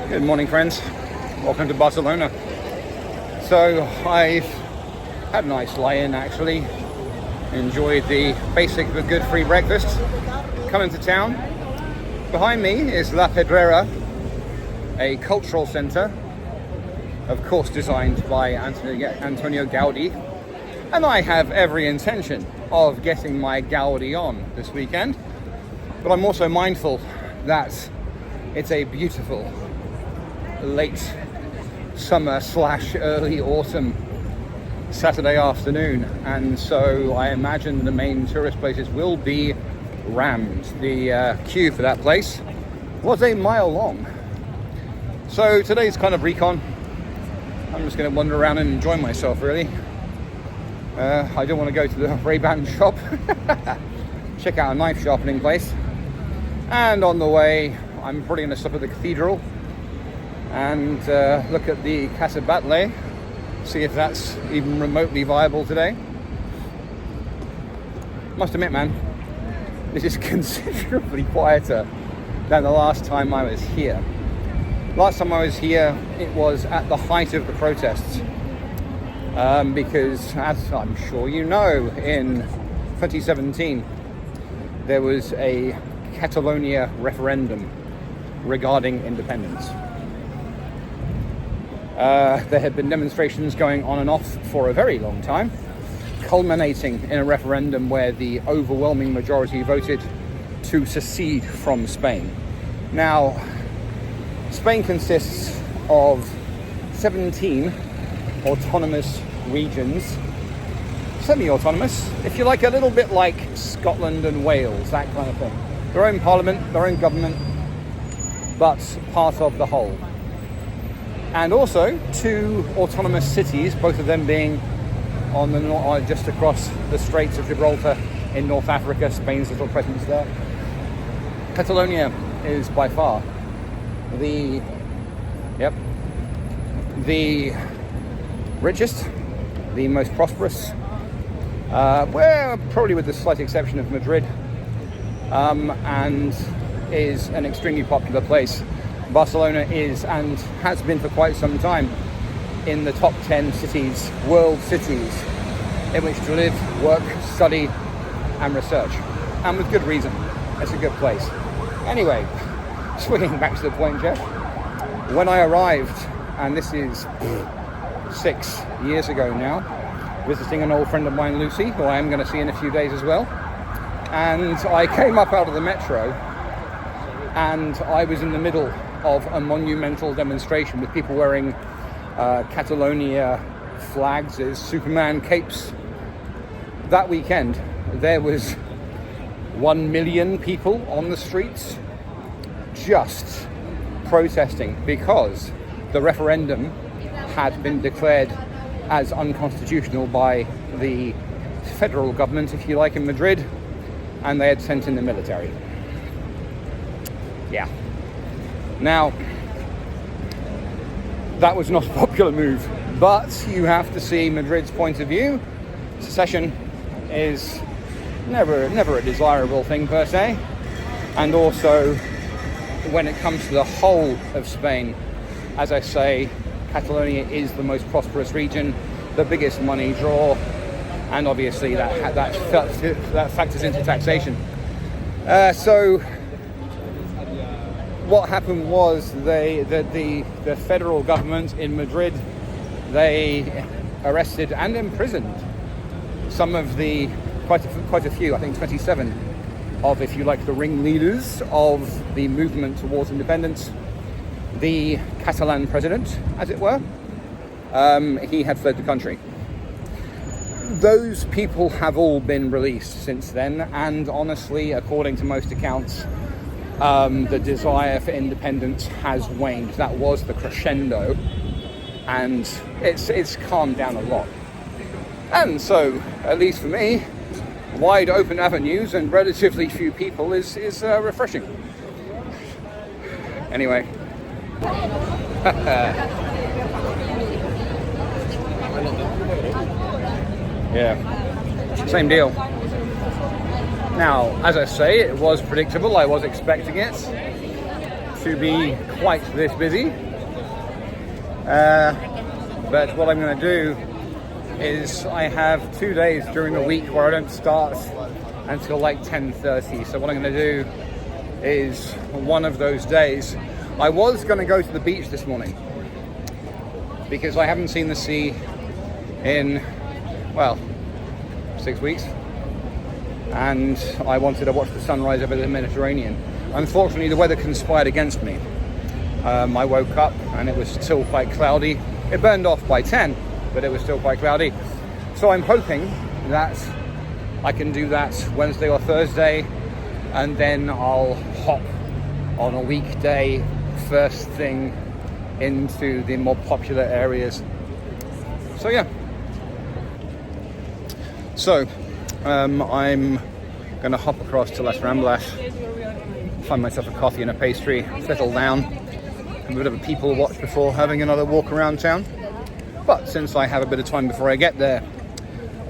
Good morning, friends. Welcome to Barcelona. So I've had a nice lie-in, actually. Enjoyed the basic but good free breakfast. Coming to town. Behind me is La Pedrera, a cultural centre, of course designed by Antonio Gaudi. And I have every intention of getting my Gaudi on this weekend. But I'm also mindful that it's a beautiful late summer / early autumn Saturday afternoon, and so I imagine the main tourist places will be rammed. The queue for that place was a mile long. So today's kind of recon. I'm just going to wander around and enjoy myself, really. I don't want to go to the Ray-Ban shop. Check out a knife sharpening place. And on the way, I'm probably going to stop at the cathedral and look at the Casa Batlle, see if that's even remotely viable today. Must admit, man, this is considerably quieter than the last time I was here. Last time I was here, it was at the height of the protests, because, as I'm sure you know, in 2017 there was a Catalonia referendum regarding independence. There had been demonstrations going on and off for a very long time, culminating in a referendum where the overwhelming majority voted to secede from Spain. Now, Spain consists of 17 autonomous regions, semi-autonomous, if you like, a little bit like Scotland and Wales, that kind of thing. Their own parliament, their own government, but part of the whole. And also 2 autonomous cities, both of them being on the just across the Straits of Gibraltar in North Africa, Spain's little presence there. Catalonia is by far the richest, the most prosperous, where probably with the slight exception of Madrid, and is an extremely popular place. Barcelona is and has been for quite some time in the top 10 cities, world cities, in which to live, work, study and research. And with good reason. It's a good place. Anyway, swinging back to the point, Jeff. When I arrived, and this is 6 years ago now, visiting an old friend of mine, Lucy, who I am going to see in a few days as well. And I came up out of the metro and I was in the middle of a monumental demonstration with people wearing Catalonia flags as Superman capes. That weekend there was 1 million people on the streets just protesting because the referendum had been declared as unconstitutional by the federal government, if you like, in Madrid, and they had sent in the military. Yeah. Now, that was not a popular move, but you have to see Madrid's point of view. Secession is never a desirable thing per se, and also when it comes to the whole of Spain, as I say, Catalonia is the most prosperous region, the biggest money draw, and obviously that factors into taxation. So what happened was the federal government in Madrid, they arrested and imprisoned some of the quite a few, I think 27 of, if you like, the ringleaders of the movement towards independence. The Catalan president, as it were, he had fled the country. Those people have all been released since then, and honestly, according to most accounts, the desire for independence has waned. That was the crescendo, and it's calmed down a lot. And so, at least for me, wide open avenues and relatively few people is refreshing. Anyway. Yeah, same deal. Now, as I say, it was predictable. I was expecting it. to be quite this busy. But what I'm going to do is I have 2 days during the week where I don't start until like 10:30. So what I'm going to do is one of those days. I was going to go to the beach this morning because I haven't seen the sea in, well, 6 weeks. And I wanted to watch the sunrise over the Mediterranean. Unfortunately, the weather conspired against me. I woke up and it was still quite cloudy. It burned off by 10, but it was still quite cloudy. So I'm hoping that I can do that Wednesday or Thursday, and then I'll hop on a weekday first thing into the more popular areas. So yeah. So I'm going to hop across to Las Ramblas, find myself a coffee and a pastry, settle down, a bit of a people watch before having another walk around town. But since I have a bit of time before I get there,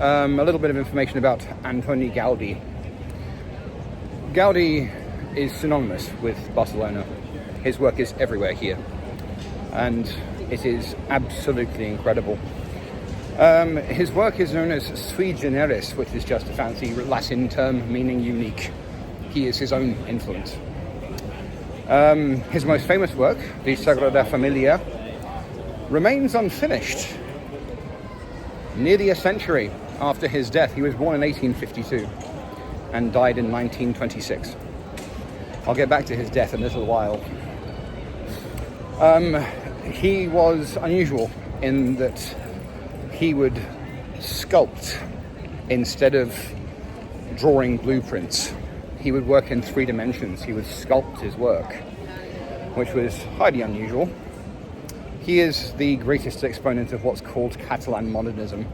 a little bit of information about Antoni Gaudi. Gaudi is synonymous with Barcelona. His work is everywhere here, and it is absolutely incredible. His work is known as sui generis, which is just a fancy Latin term meaning unique. He is his own influence. His most famous work, the Sagrada Familia, remains unfinished. Nearly a century after his death. He was born in 1852 and died in 1926. I'll get back to his death in a little while. He was unusual in that he would sculpt instead of drawing blueprints. He would work in 3 dimensions. He would sculpt his work, which was highly unusual. He is the greatest exponent of what's called Catalan modernism,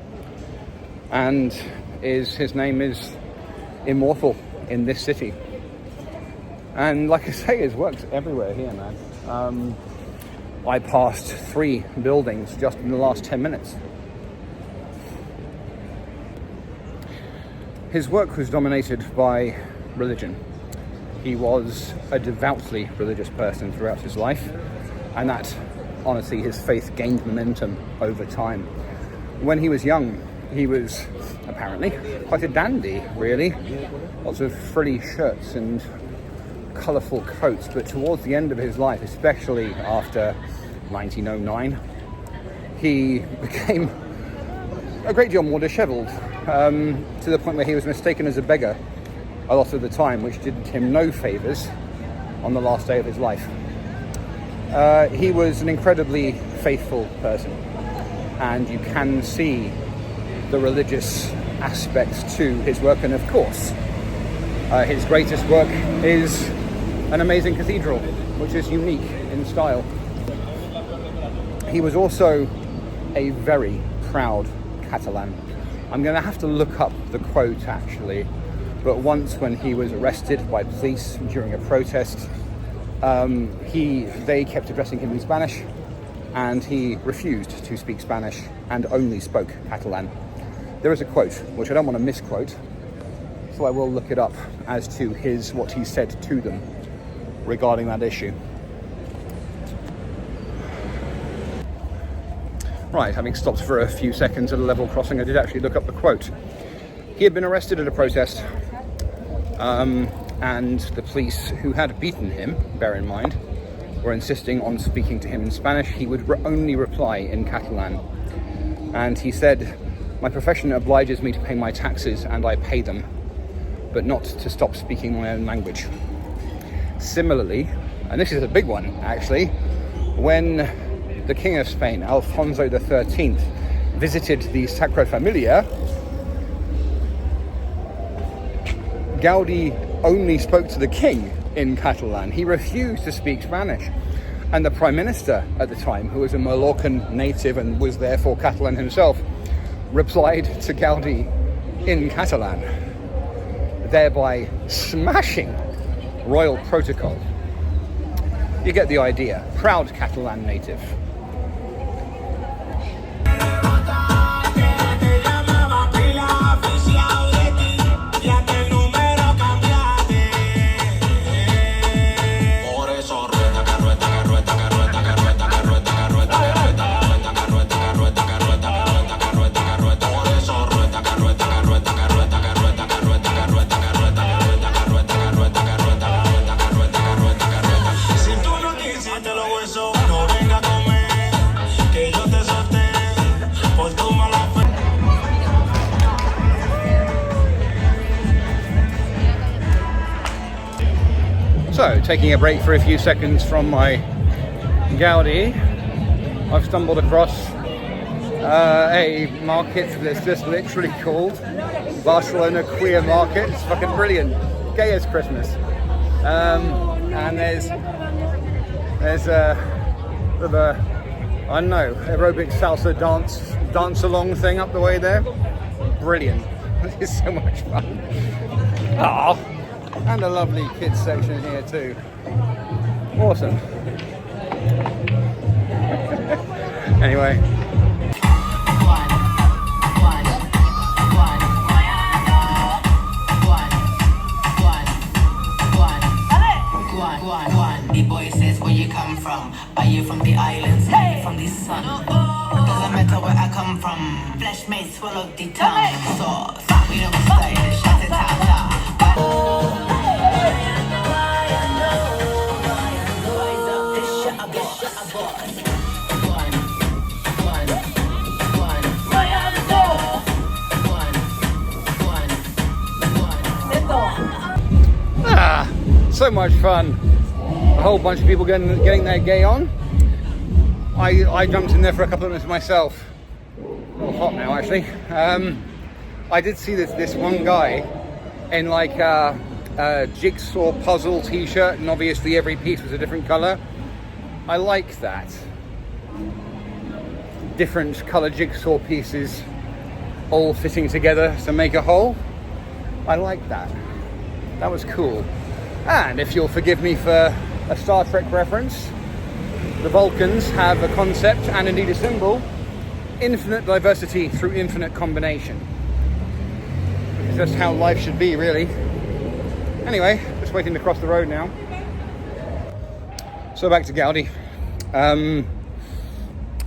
and his name is immortal in this city. And like I say, his work's everywhere here, man. I passed 3 buildings just in the last 10 minutes. His work was dominated by religion. He was a devoutly religious person throughout his life, and that, honestly, his faith gained momentum over time. When he was young, he was apparently quite a dandy, really. Lots of frilly shirts and colourful coats, but towards the end of his life, especially after 1909, he became a great deal more dishevelled, to the point where he was mistaken as a beggar a lot of the time, which did him no favours on the last day of his life. He was an incredibly faithful person, and you can see the religious aspects to his work. And of course, his greatest work is an amazing cathedral, which is unique in style. He was also a very proud Catalan. I'm going to have to look up the quote actually, but once when he was arrested by police during a protest, they kept addressing him in Spanish, and he refused to speak Spanish and only spoke Catalan. There is a quote, which I don't want to misquote, so I will look it up as to what he said to them regarding that issue. Right, having stopped for a few seconds at a level crossing, I did actually look up the quote. He had been arrested at a protest, and the police who had beaten him, bear in mind, were insisting on speaking to him in Spanish. He would only reply in Catalan. And he said, "My profession obliges me to pay my taxes, and I pay them, but not to stop speaking my own language." Similarly, and this is a big one actually, when the King of Spain, Alfonso XIII, visited the Sagrada Familia, Gaudi only spoke to the king in Catalan. He refused to speak Spanish. And the Prime Minister at the time, who was a Mallorcan native and was therefore Catalan himself, replied to Gaudi in Catalan, thereby smashing royal protocol. You get the idea. Proud Catalan native. taking a break for a few seconds from my Gaudi, I've stumbled across a market that's just literally called Barcelona Queer Market. It's fucking brilliant, gay as Christmas. And there's a I don't know, aerobic salsa dance along thing up the way there. Brilliant. It's so much fun. Ah, and a lovely kids section here too. Awesome. Anyway. The boy says, where you come from? Are you from the islands? Are you from the sun? Doesn't matter where I come from. Flesh may swallow the tongue. So we don't stay. Shut it out. So much fun. A whole bunch of people getting their gay on. I jumped in there for a couple of minutes myself. A little hot now, actually. I did see this one guy in like a jigsaw puzzle t-shirt, and obviously every piece was a different color. I like that. Different color jigsaw pieces all fitting together to make a whole. I like that. That was cool. And if you'll forgive me for a Star Trek reference, the Vulcans have a concept and indeed a symbol: infinite diversity through infinite combination. It's just how life should be, really. Anyway, just waiting to cross the road now. So back to Gaudi. In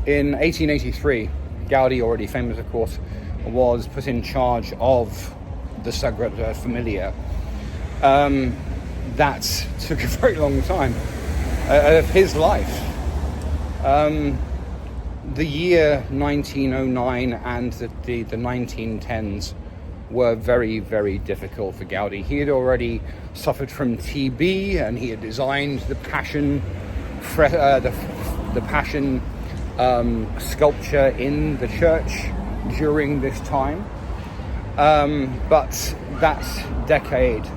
1883, Gaudi, already famous of course, was put in charge of the Sagrada Familia. That took a very long time of his life. The year 1909 and the 1910s were very, very difficult for Gaudi. He had already suffered from TB, and he had designed the Passion sculpture in the church during this time. But that decade,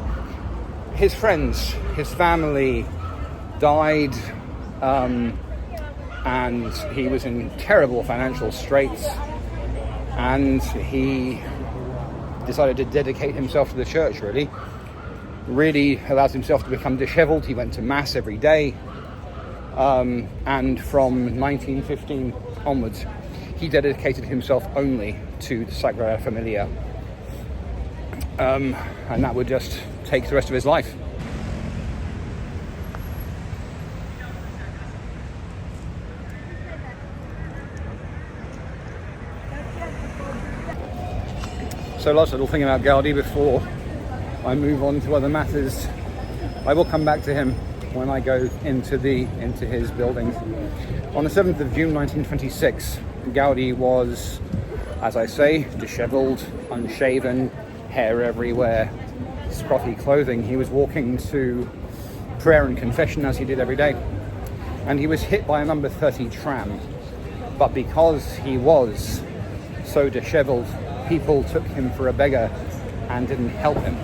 his friends, his family died, and he was in terrible financial straits, and he decided to dedicate himself to the church, really allowed himself to become disheveled. He went to mass every day, and from 1915 onwards he dedicated himself only to the Sagrada Familia, and that would just take the rest of his life. So last little thing about Gaudi before I move on to other matters. I will come back to him when I go into his buildings. On the 7th of June 1926, Gaudi was, as I say, disheveled, unshaven, hair everywhere, scruffy clothing. He was walking to prayer and confession as he did every day, and he was hit by a number 30 tram. But because he was so disheveled, people took him for a beggar and didn't help him,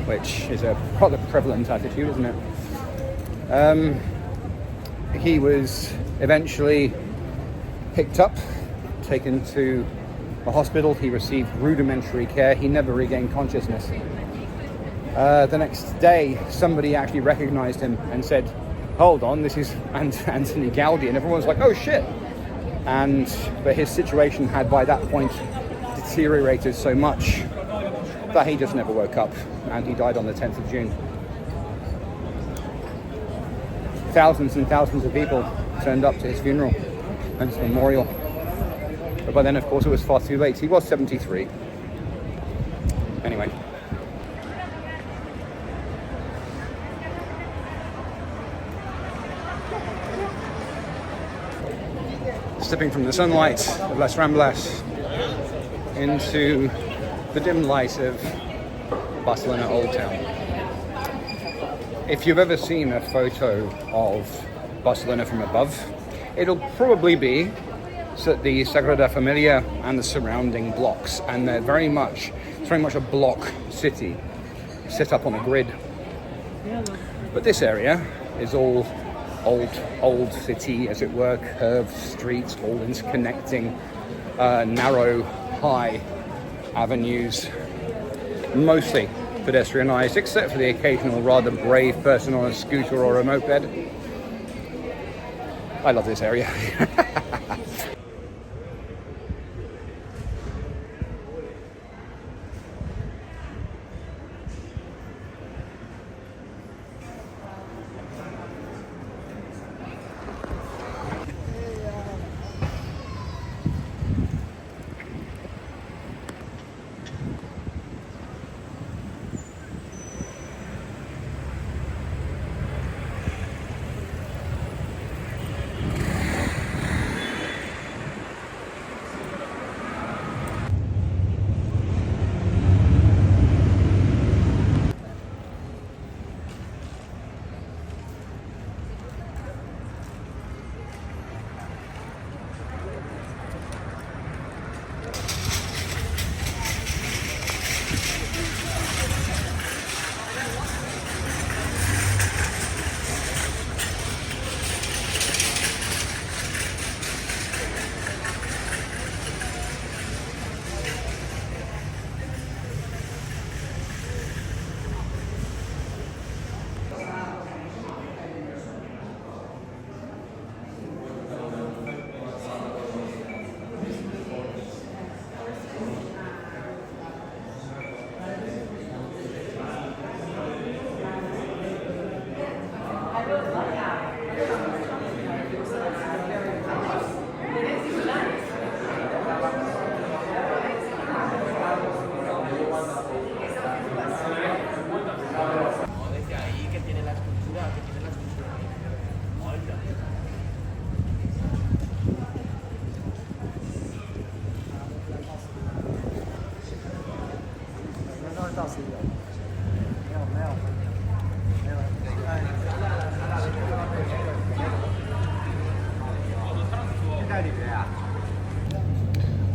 which is a rather prevalent attitude, isn't it? He was eventually picked up, taken to a hospital. He received rudimentary care. He never regained consciousness. The next day, somebody actually recognized him and said, "Hold on, this is Anthony Gaudi," and everyone was like, "Oh shit!" But his situation had by that point deteriorated so much that he just never woke up, and he died on the 10th of June. Thousands and thousands of people turned up to his funeral and his memorial. But by then, of course, it was far too late. He was 73. Anyway. Stepping from the sunlight of Las Ramblas into the dim light of Barcelona Old Town. If you've ever seen a photo of Barcelona from above, it'll probably be the Sagrada Familia and the surrounding blocks, and it's very much a block city set up on a grid. But this area is all old city, as it were, curved streets, all interconnecting, narrow, high avenues, mostly pedestrianised, except for the occasional rather brave person on a scooter or a moped. I love this area.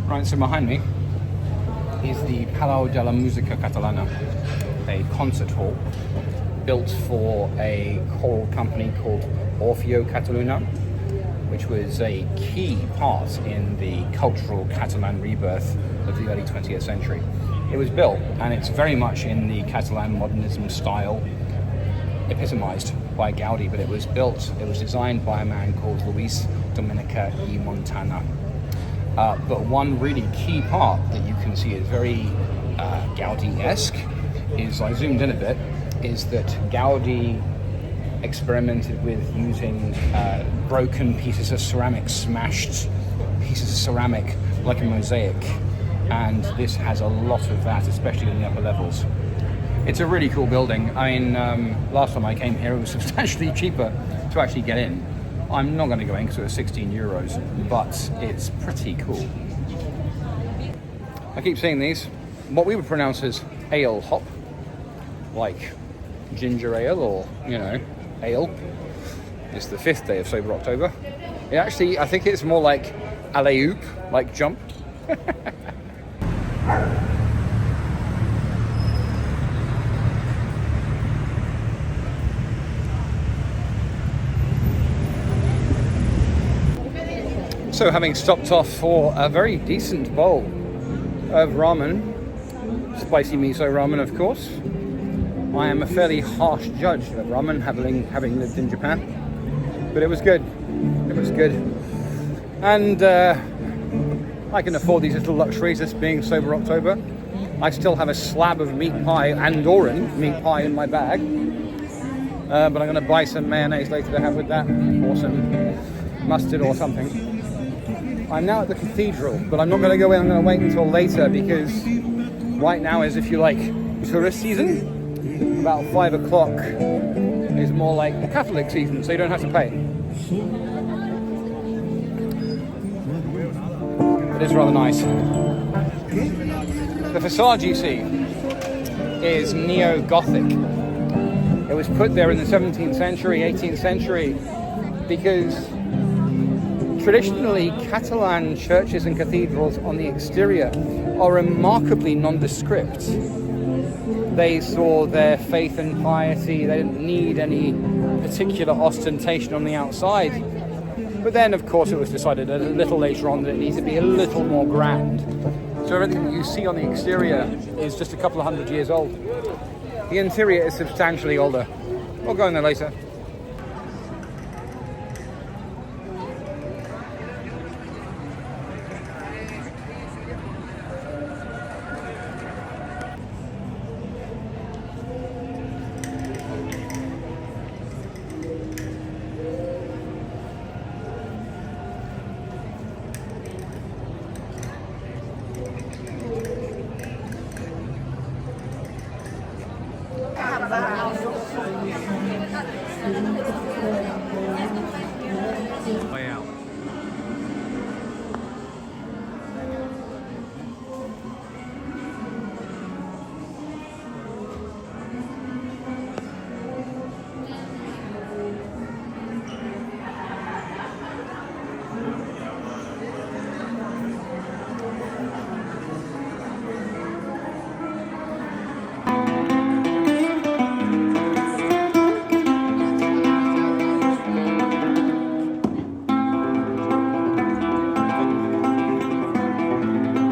Right, so behind me is the Palau de la Música Catalana, a concert hall built for a choral company called Orfeo Catalunya, which was a key part in the cultural Catalan rebirth of the early 20th century. It was built, and it's very much in the Catalan modernism style, epitomized by Gaudi, but it was designed by a man called Luis Domenica y Montana. But one really key part that you can see is very Gaudi-esque, I zoomed in a bit, is that Gaudi experimented with using broken pieces of ceramic, smashed pieces of ceramic like a mosaic, and this has a lot of that, especially in the upper levels. It's a really cool building. I mean, last time I came here it was substantially cheaper to actually get in. I'm not going to go in because it was 16 euros, but it's pretty cool. I keep seeing these, what we would pronounce as ale hop, like ginger ale or, ale. It's the 5th day of Sober October. It actually, I think it's more like alley-oop, like jump. So having stopped off for a very decent bowl of ramen, spicy miso ramen of course, I am a fairly harsh judge of ramen, having lived in Japan, but it was good. It was good. And I can afford these little luxuries, this being Sober October. I still have a slab of meat pie, Andorran meat pie in my bag, but I'm going to buy some mayonnaise later to have with that, or some mustard or something. I'm now at the cathedral, but I'm not going to go in. I'm going to wait until later because right now is, if you like, tourist season. About 5 o'clock is more like the Catholic season, so you don't have to pay. It is rather nice. The facade you see is neo-Gothic, It was put there in the 17th century, 18th century, because traditionally Catalan churches and cathedrals on the exterior are remarkably nondescript. They saw their faith and piety, they didn't need any particular ostentation on the outside. But then, of course, it was decided a little later on that it needs to be a little more grand. So everything that you see on the exterior is just a couple of hundred years old. The interior is substantially older. We'll go in there later.